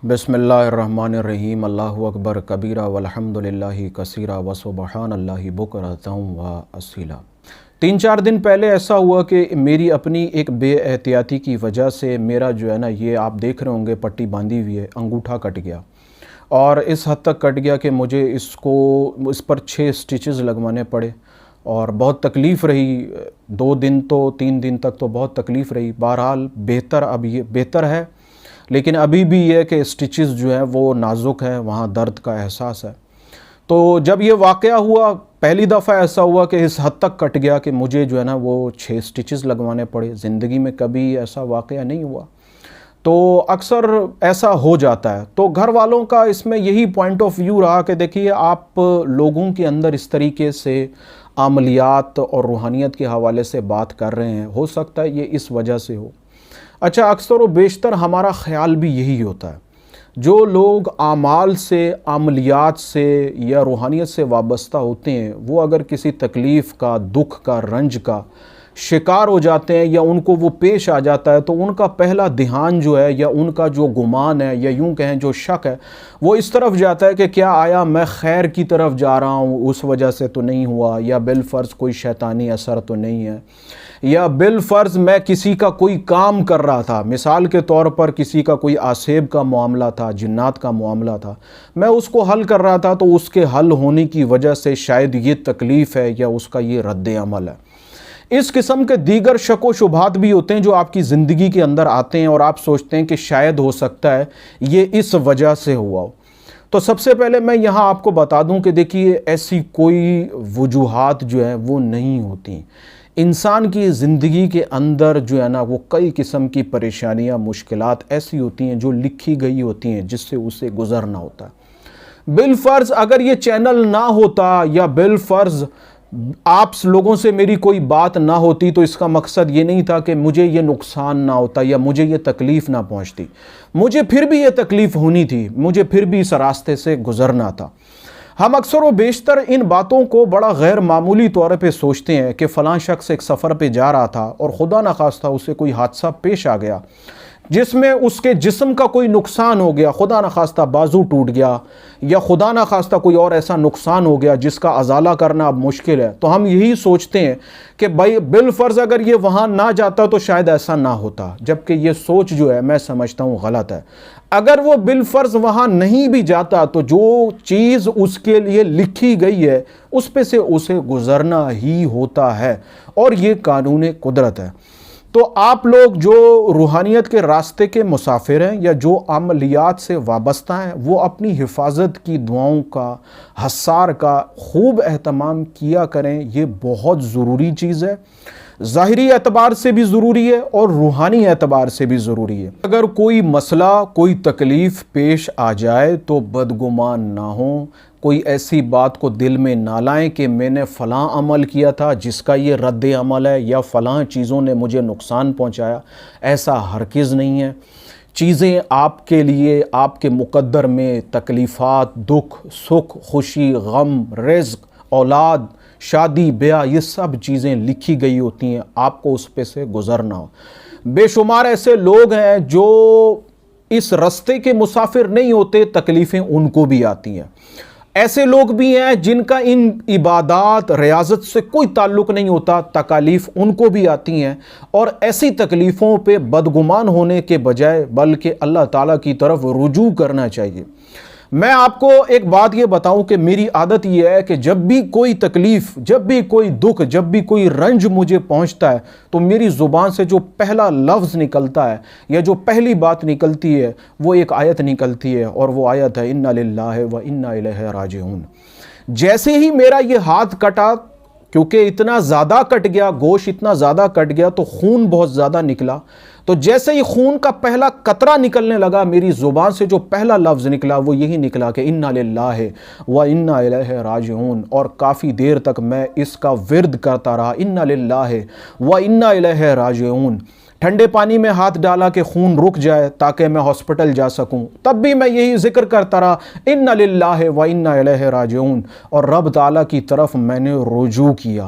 بسم اللہ الرحمن الرحیم۔ اللہ اکبر کبیرہ والحمد للہ کثیرہ وسبحان اللہ بکرۃ و اصیلا۔ 3-4 دن پہلے ایسا ہوا کہ میری اپنی ایک بے احتیاطی کی وجہ سے میرا جو ہے نا، یہ آپ دیکھ رہے ہوں گے پٹی باندھی ہوئی ہے، انگوٹھا کٹ گیا، اور اس حد تک کٹ گیا کہ مجھے اس پر 6 سٹیچز لگوانے پڑے، اور بہت تکلیف رہی۔ 2 دن تو 3 دن تک تو بہت تکلیف رہی۔ بہرحال اب یہ بہتر ہے، لیکن ابھی بھی یہ کہ سٹیچز جو ہیں وہ نازک ہیں، وہاں درد کا احساس ہے۔ تو جب یہ واقعہ ہوا، پہلی دفعہ ایسا ہوا کہ اس حد تک کٹ گیا کہ مجھے جو ہے نا وہ 6 سٹیچز لگوانے پڑے۔ زندگی میں کبھی ایسا واقعہ نہیں ہوا، تو اکثر ایسا ہو جاتا ہے۔ تو گھر والوں کا اس میں یہی پوائنٹ آف ویو رہا کہ دیکھیے، آپ لوگوں کے اندر اس طریقے سے عملیات اور روحانیت کے حوالے سے بات کر رہے ہیں، ہو سکتا ہے یہ اس وجہ سے ہو۔ اچھا، اکثر و بیشتر ہمارا خیال بھی یہی ہوتا ہے، جو لوگ اعمال سے، عملیات سے یا روحانیت سے وابستہ ہوتے ہیں، وہ اگر کسی تکلیف کا، دکھ کا، رنج کا شکار ہو جاتے ہیں یا ان کو وہ پیش آ جاتا ہے، تو ان کا پہلا دھیان جو ہے، یا ان کا جو گمان ہے، یا یوں کہیں جو شک ہے، وہ اس طرف جاتا ہے کہ کیا آیا میں خیر کی طرف جا رہا ہوں، اس وجہ سے تو نہیں ہوا، یا بالفرض کوئی شیطانی اثر تو نہیں ہے، یا بالفرض میں کسی کا کوئی کام کر رہا تھا، مثال کے طور پر کسی کا کوئی آسیب کا معاملہ تھا، جنات کا معاملہ تھا، میں اس کو حل کر رہا تھا، تو اس کے حل ہونے کی وجہ سے شاید یہ تکلیف ہے یا اس کا یہ رد عمل ہے۔ اس قسم کے دیگر شک و شبہات بھی ہوتے ہیں جو آپ کی زندگی کے اندر آتے ہیں، اور آپ سوچتے ہیں کہ شاید ہو سکتا ہے یہ اس وجہ سے ہوا ہو۔ تو سب سے پہلے میں یہاں آپ کو بتا دوں کہ دیکھیے، ایسی کوئی وجوہات جو ہیں وہ نہیں ہوتی۔ انسان کی زندگی کے اندر جو ہے نا، وہ کئی قسم کی پریشانیاں، مشکلات ایسی ہوتی ہیں جو لکھی گئی ہوتی ہیں، جس سے اسے گزرنا ہوتا ہے۔ بالفرض اگر یہ چینل نہ ہوتا، یا بالفرض آپ لوگوں سے میری کوئی بات نہ ہوتی، تو اس کا مقصد یہ نہیں تھا کہ مجھے یہ نقصان نہ ہوتا یا مجھے یہ تکلیف نہ پہنچتی۔ مجھے پھر بھی یہ تکلیف ہونی تھی، مجھے پھر بھی اس راستے سے گزرنا تھا۔ ہم اکثر و بیشتر ان باتوں کو بڑا غیر معمولی طور پہ سوچتے ہیں کہ فلاں شخص ایک سفر پہ جا رہا تھا، اور خدا نخواستہ اسے کوئی حادثہ پیش آ گیا جس میں اس کے جسم کا کوئی نقصان ہو گیا، خدا نخواستہ بازو ٹوٹ گیا، یا خدا نخواستہ کوئی اور ایسا نقصان ہو گیا جس کا ازالہ کرنا اب مشکل ہے، تو ہم یہی سوچتے ہیں کہ بھائی بالفرض اگر یہ وہاں نہ جاتا تو شاید ایسا نہ ہوتا، جبکہ یہ سوچ جو ہے میں سمجھتا ہوں غلط ہے۔ اگر وہ بالفرض وہاں نہیں بھی جاتا، تو جو چیز اس کے لیے لکھی گئی ہے اس پہ سے اسے گزرنا ہی ہوتا ہے، اور یہ قانون قدرت ہے۔ تو آپ لوگ جو روحانیت کے راستے کے مسافر ہیں، یا جو عملیات سے وابستہ ہیں، وہ اپنی حفاظت کی دعاؤں کا، حصار کا خوب اہتمام کیا کریں۔ یہ بہت ضروری چیز ہے، ظاہری اعتبار سے بھی ضروری ہے اور روحانی اعتبار سے بھی ضروری ہے۔ اگر کوئی مسئلہ، کوئی تکلیف پیش آ جائے تو بدگمان نہ ہوں، کوئی ایسی بات کو دل میں نہ لائیں کہ میں نے فلاں عمل کیا تھا جس کا یہ رد عمل ہے، یا فلاں چیزوں نے مجھے نقصان پہنچایا۔ ایسا ہرگز نہیں ہے۔ چیزیں آپ کے لیے، آپ کے مقدر میں تکلیفات، دکھ، سکھ، خوشی، غم، رزق، اولاد، شادی، بیاہ، یہ سب چیزیں لکھی گئی ہوتی ہیں، آپ کو اس پہ سے گزرنا ہو۔ بے شمار ایسے لوگ ہیں جو اس رستے کے مسافر نہیں ہوتے، تکلیفیں ان کو بھی آتی ہیں۔ ایسے لوگ بھی ہیں جن کا ان عبادات، ریاضت سے کوئی تعلق نہیں ہوتا، تکالیف ان کو بھی آتی ہیں، اور ایسی تکلیفوں پہ بدگمان ہونے کے بجائے بلکہ اللہ تعالیٰ کی طرف رجوع کرنا چاہیے۔ میں آپ کو ایک بات یہ بتاؤں کہ میری عادت یہ ہے کہ جب بھی کوئی تکلیف، جب بھی کوئی دکھ، جب بھی کوئی رنج مجھے پہنچتا ہے، تو میری زبان سے جو پہلا لفظ نکلتا ہے، یا جو پہلی بات نکلتی ہے، وہ ایک آیت نکلتی ہے، اور وہ آیت ہے اِنَّا لِلَّهِ وَإِنَّا إِلَيْهِ رَاجِعُونَ۔ جیسے ہی میرا یہ ہاتھ کٹا، کیونکہ اتنا زیادہ کٹ گیا، گوشت اتنا زیادہ کٹ گیا، تو خون بہت زیادہ نکلا، تو جیسے ہی خون کا پہلا قطرہ نکلنے لگا، میری زبان سے جو پہلا لفظ نکلا وہ یہی نکلا کہ اِنَّا لِلَّهِ وَإِنَّا إِلَيْهِ رَاجِعُونَ، اور کافی دیر تک میں اس کا ورد کرتا رہا، اِنَّا لِلَّهِ وَإِنَّا إِلَيْهِ رَاجِعُونَ۔ ٹھنڈے پانی میں ہاتھ ڈالا کہ خون رک جائے تاکہ میں ہاسپٹل جا سکوں، تب بھی میں یہی ذکر کرتا رہا، اِنَّا لِلَّهِ وَإِنَّا إِلَيْهِ رَاجِعُونَ، اور رب تعالیٰ کی طرف میں نے رجوع کیا۔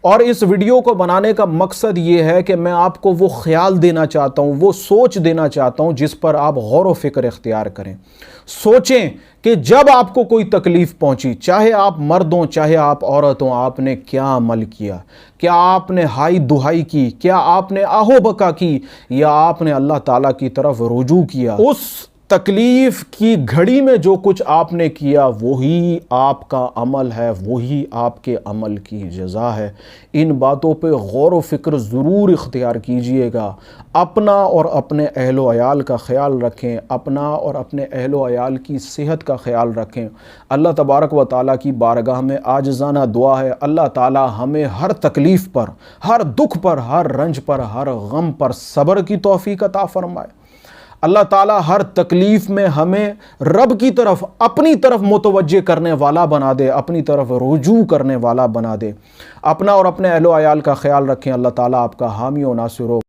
اور اس ویڈیو کو بنانے کا مقصد یہ ہے کہ میں آپ کو وہ خیال دینا چاہتا ہوں، وہ سوچ دینا چاہتا ہوں جس پر آپ غور و فکر اختیار کریں۔ سوچیں کہ جب آپ کو کوئی تکلیف پہنچی، چاہے آپ مرد ہوں چاہے آپ عورت ہوں، آپ نے کیا عمل کیا؟ کیا آپ نے ہائی دہائی کی؟ کیا آپ نے آہو بکا کی؟ یا آپ نے اللہ تعالیٰ کی طرف رجوع کیا؟ اس تکلیف کی گھڑی میں جو کچھ آپ نے کیا وہی آپ کا عمل ہے، وہی آپ کے عمل کی جزا ہے۔ ان باتوں پہ غور و فکر ضرور اختیار کیجئے گا۔ اپنا اور اپنے اہل و عیال کا خیال رکھیں، اپنا اور اپنے اہل و عیال کی صحت کا خیال رکھیں۔ اللہ تبارک و تعالیٰ کی بارگاہ میں عاجزانہ دعا ہے، اللہ تعالیٰ ہمیں ہر تکلیف پر، ہر دکھ پر، ہر رنج پر، ہر غم پر صبر کی توفیق عطا فرمائے۔ اللہ تعالیٰ ہر تکلیف میں ہمیں رب کی طرف، اپنی طرف متوجہ کرنے والا بنا دے، اپنی طرف رجوع کرنے والا بنا دے۔ اپنا اور اپنے اہل و عیال کا خیال رکھیں۔ اللہ تعالیٰ آپ کا حامی و ناصر ہو۔